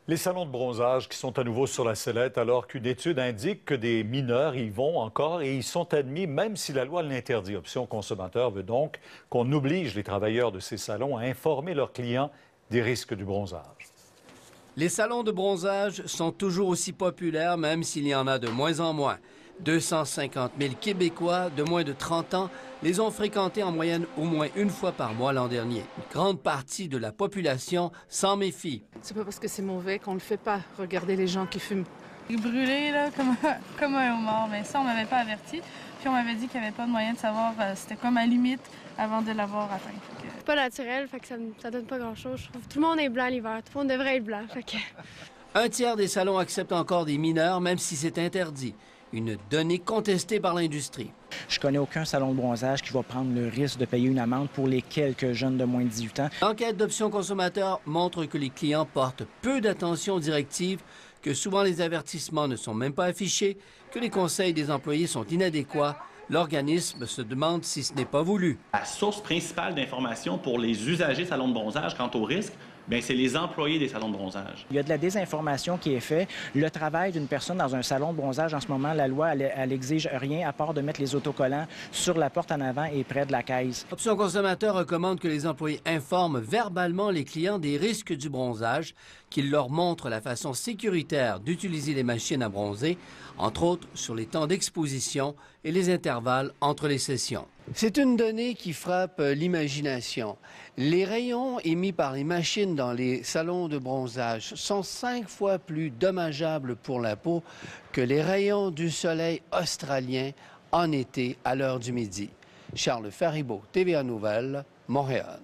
Les salons de bronzage qui sont à nouveau sur la sellette alors qu'une étude indique que des mineurs y vont encore et y sont admis même si la loi l'interdit. Option consommateur veut donc qu'on oblige les travailleurs de ces salons à informer leurs clients des risques du bronzage. Les salons de bronzage sont toujours aussi populaires, même s'il y en a de moins en moins. 250 000 Québécois de moins de 30 ans les ont fréquentés en moyenne au moins une fois par mois l'an dernier. Une grande partie de la population s'en méfie. C'est pas parce que c'est mauvais qu'on le fait pas. Regardez les gens qui fument. Il brûlait là, comme un homard, mais ça, on m'avait pas averti. Puis on m'avait dit qu'il n'y avait pas de moyen de savoir c'était quoi ma limite avant de l'avoir atteint. C'est pas naturel, fait que ça donne pas grand-chose. Je trouve tout le monde est blanc l'hiver, tout le monde devrait être blanc. Fait que... Un tiers des salons acceptent encore des mineurs, même si c'est interdit. Une donnée contestée par l'industrie. Je connais aucun salon de bronzage qui va prendre le risque de payer une amende pour les quelques jeunes de moins de 18 ans. L'enquête d'Option consommateur montre que les clients portent peu d'attention aux directives, que souvent les avertissements ne sont même pas affichés, que les conseils des employés sont inadéquats. L'organisme se demande si ce n'est pas voulu. La source principale d'information pour les usagers de salons de bronzage quant au risque, c'est les employés des salons de bronzage. Il y a de la désinformation qui est faite. Le travail d'une personne dans un salon de bronzage, en ce moment, la loi, elle exige rien à part de mettre les autocollants sur la porte en avant et près de la caisse. Option consommateur recommande que les employés informent verbalement les clients des risques du bronzage, qu'ils leur montrent la façon sécuritaire d'utiliser les machines à bronzer, entre autres sur les temps d'exposition et les intervalles entre les sessions. C'est une donnée qui frappe l'imagination. Les rayons émis par les machines dans les salons de bronzage sont 5 fois plus dommageables pour la peau que les rayons du soleil australien en été à l'heure du midi. Charles Faribault, TVA Nouvelles, Montréal.